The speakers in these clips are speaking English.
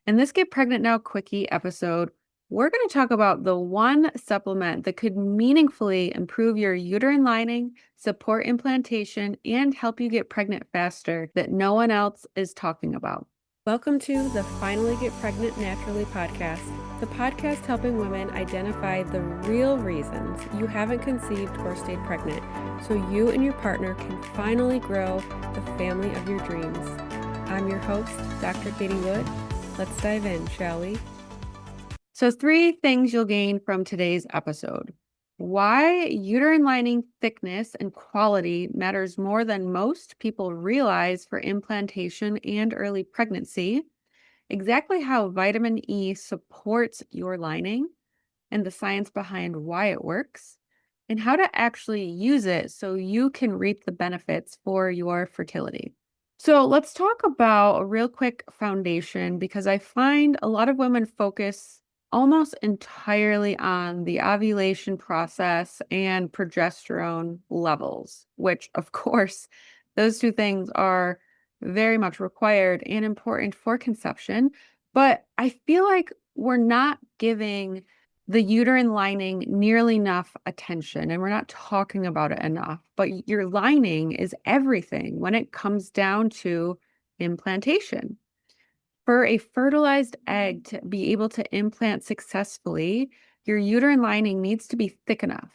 In this Get Pregnant Now Quickie episode, we're going to talk about the one supplement that could meaningfully improve your uterine lining, support implantation, and help you get pregnant faster that no one else is talking about. Welcome to the Finally Get Pregnant Naturally podcast, the podcast helping women identify the real reasons you haven't conceived or stayed pregnant so you and your partner can finally grow the family of your dreams. I'm your host, Dr. Katie Wood. Let's dive in, shall we? So 3 things you'll gain from today's episode. Why uterine lining thickness and quality matters more than most people realize for implantation and early pregnancy. Exactly how vitamin E supports your lining and the science behind why it works, and how to actually use it so you can reap the benefits for your fertility. So let's talk about a real quick foundation because I find a lot of women focus almost entirely on the ovulation process and progesterone levels, which of course, those 2 things are very much required and important for conception. But I feel like we're not giving the uterine lining nearly enough attention, and we're not talking about it enough. But your lining is everything when it comes down to implantation. For a fertilized egg to be able to implant successfully, your uterine lining needs to be thick enough.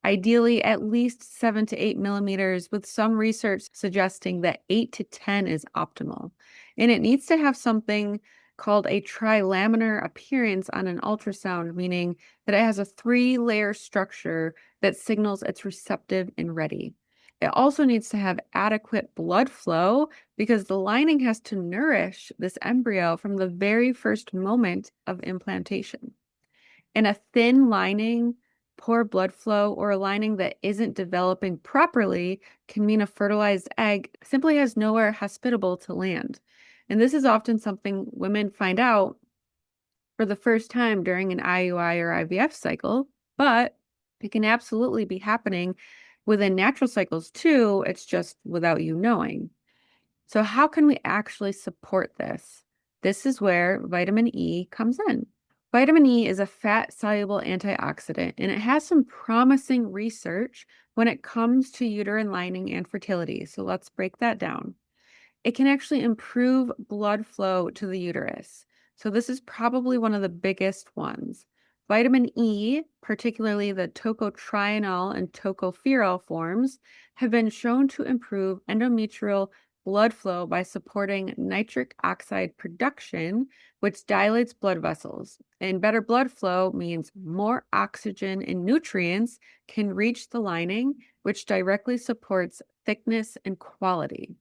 Ideally, at least 7 to 8 millimeters, with some research suggesting that 8 to 10 is optimal. And it needs to have something called a trilaminar appearance on an ultrasound, meaning that it has a 3-layer structure that signals it's receptive and ready. It also needs to have adequate blood flow because the lining has to nourish this embryo from the very first moment of implantation. And a thin lining, poor blood flow, or a lining that isn't developing properly can mean a fertilized egg simply has nowhere hospitable to land. And this is often something women find out for the first time during an IUI or IVF cycle, but it can absolutely be happening within natural cycles too. It's just without you knowing. So how can we actually support this? This is where vitamin E comes in. Vitamin E is a fat-soluble antioxidant, and it has some promising research when it comes to uterine lining and fertility. So let's break that down. It can actually improve blood flow to the uterus. So this is probably one of the biggest ones. Vitamin E, particularly the tocotrienol and tocopherol forms, have been shown to improve endometrial blood flow by supporting nitric oxide production, which dilates blood vessels. And better blood flow means more oxygen and nutrients can reach the lining, which directly supports thickness and quality.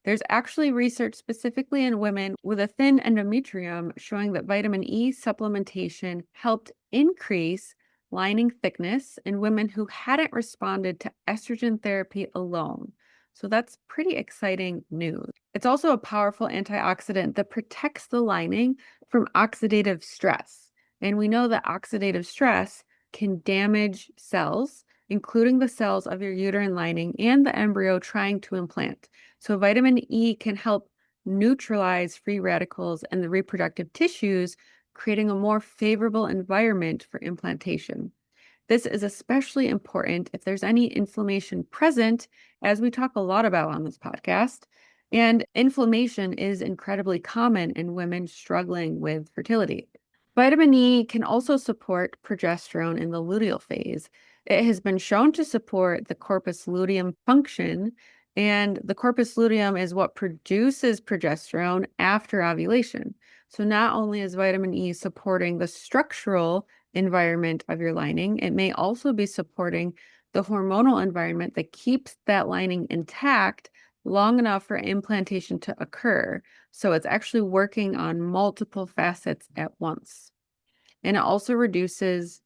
There's actually research specifically in women with a thin endometrium showing that vitamin E supplementation helped increase lining thickness in women who hadn't responded to estrogen therapy alone. So that's pretty exciting news. It's also a powerful antioxidant that protects the lining from oxidative stress. And we know that oxidative stress can damage cells, including the cells of your uterine lining and the embryo trying to implant. So vitamin E can help neutralize free radicals in the reproductive tissues, creating a more favorable environment for implantation. This is especially important if there's any inflammation present, as we talk a lot about on this podcast. And inflammation is incredibly common in women struggling with fertility. Vitamin E can also support progesterone in the luteal phase. It has been shown to support the corpus luteum function, and the corpus luteum is what produces progesterone after ovulation. So not only is vitamin E supporting the structural environment of your lining, it may also be supporting the hormonal environment that keeps that lining intact long enough for implantation to occur. So it's actually working on multiple facets at once. And it also reduces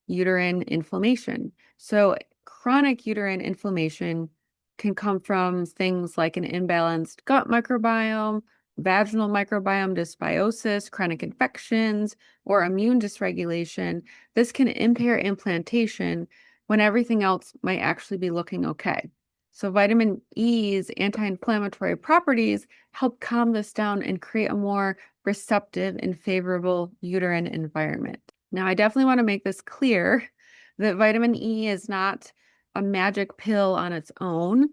uterine inflammation. So chronic uterine inflammation can come from things like an imbalanced gut microbiome, vaginal microbiome dysbiosis, chronic infections, or immune dysregulation. This can impair implantation when everything else might actually be looking okay. So vitamin E's anti-inflammatory properties help calm this down and create a more receptive and favorable uterine environment. Now, I definitely want to make this clear that vitamin E is not a magic pill on its own.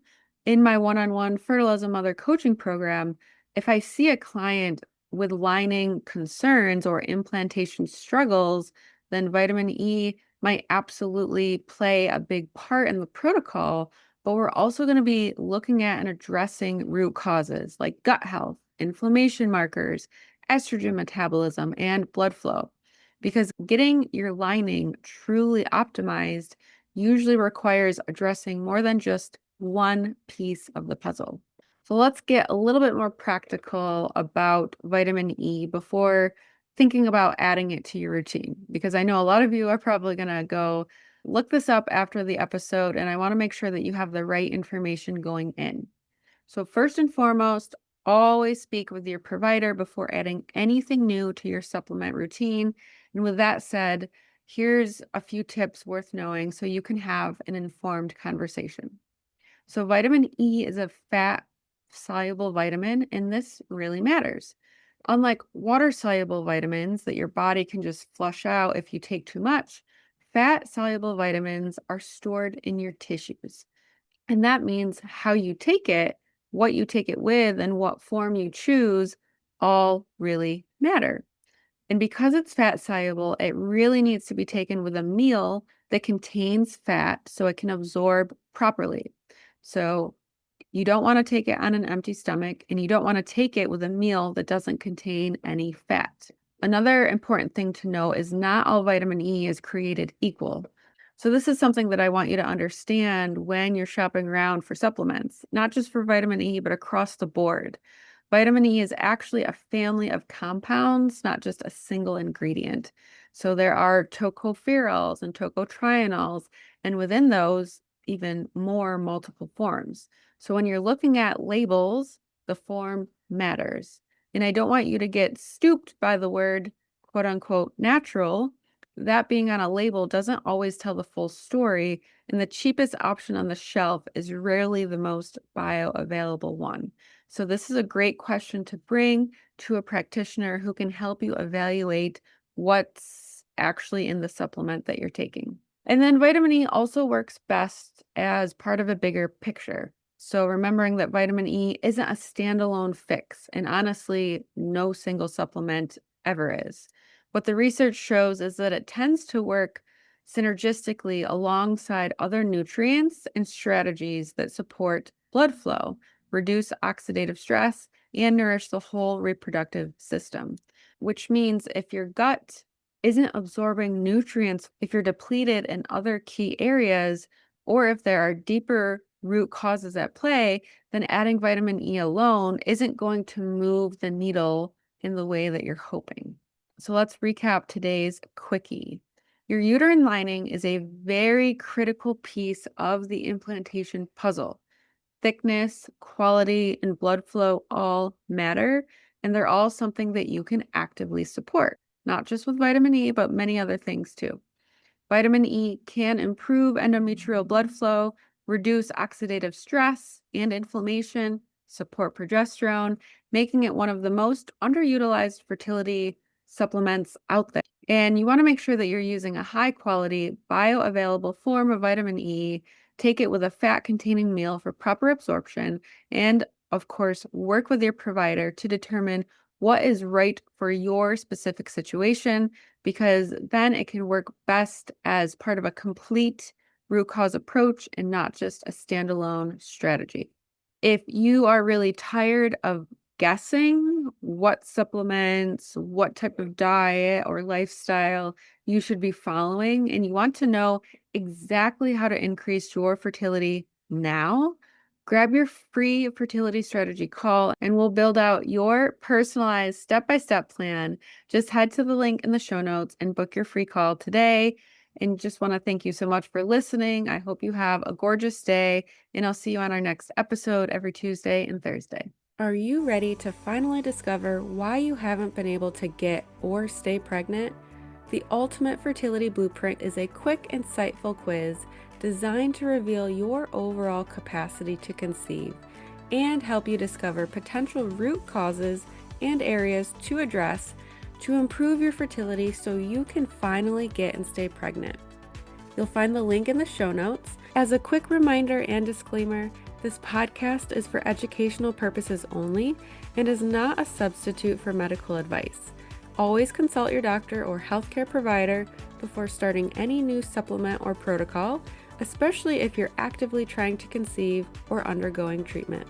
In my one-on-one Fertile Mother coaching program, if I see a client with lining concerns or implantation struggles, then vitamin E might absolutely play a big part in the protocol. But we're also going to be looking at and addressing root causes like gut health, inflammation markers, estrogen metabolism, and blood flow. Because getting your lining truly optimized usually requires addressing more than just one piece of the puzzle. So let's get a little bit more practical about vitamin E before thinking about adding it to your routine, because I know a lot of you are probably going to go look this up after the episode, and I want to make sure that you have the right information going in. So first and foremost, always speak with your provider before adding anything new to your supplement routine. And with that said, here's a few tips worth knowing so you can have an informed conversation. So vitamin E is a fat soluble vitamin, and this really matters. Unlike water soluble vitamins that your body can just flush out if you take too much, fat soluble vitamins are stored in your tissues. And that means how you take it, what you take it with, and what form you choose all really matter. And because it's fat soluble, it really needs to be taken with a meal that contains fat so it can absorb properly. So you don't want to take it on an empty stomach, and you don't want to take it with a meal that doesn't contain any fat. Another important thing to know is not all vitamin E is created equal. So this is something that I want you to understand when you're shopping around for supplements, not just for vitamin E, but across the board. Vitamin E is actually a family of compounds, not just a single ingredient. So there are tocopherols and tocotrienols, and within those, even more multiple forms. So when you're looking at labels, the form matters. And I don't want you to get stooped by the word quote unquote natural. That being on a label doesn't always tell the full story, and the cheapest option on the shelf is rarely the most bioavailable one. So this is a great question to bring to a practitioner who can help you evaluate what's actually in the supplement that you're taking. And then vitamin E also works best as part of a bigger picture. So remembering that vitamin E isn't a standalone fix, and honestly, no single supplement ever is. What the research shows is that it tends to work synergistically alongside other nutrients and strategies that support blood flow, reduce oxidative stress, and nourish the whole reproductive system. Which means if your gut isn't absorbing nutrients, if you're depleted in other key areas, or if there are deeper root causes at play, then adding vitamin E alone isn't going to move the needle in the way that you're hoping. So let's recap today's quickie. Your uterine lining is a very critical piece of the implantation puzzle. Thickness, quality, and blood flow all matter, and they're all something that you can actively support, not just with vitamin E, but many other things too. Vitamin E can improve endometrial blood flow, reduce oxidative stress and inflammation, support progesterone, making it one of the most underutilized fertility supplements out there. And you want to make sure that you're using a high quality, bioavailable form of vitamin E. Take it with a fat containing meal for proper absorption. And of course, work with your provider to determine what is right for your specific situation, because then it can work best as part of a complete root cause approach and not just a standalone strategy. If you are really tired of guessing what supplements, what type of diet or lifestyle you should be following, and you want to know exactly how to increase your fertility now, grab your free fertility strategy call and we'll build out your personalized step-by-step plan. Just head to the link in the show notes and book your free call today. And just want to thank you so much for listening. I hope you have a gorgeous day, and I'll see you on our next episode every Tuesday and Thursday. Are you ready to finally discover why you haven't been able to get or stay pregnant? The Ultimate Fertility Blueprint is a quick, insightful quiz designed to reveal your overall capacity to conceive and help you discover potential root causes and areas to address to improve your fertility so you can finally get and stay pregnant. You'll find the link in the show notes. As a quick reminder and disclaimer, this podcast is for educational purposes only and is not a substitute for medical advice. Always consult your doctor or healthcare provider before starting any new supplement or protocol, especially if you're actively trying to conceive or undergoing treatment.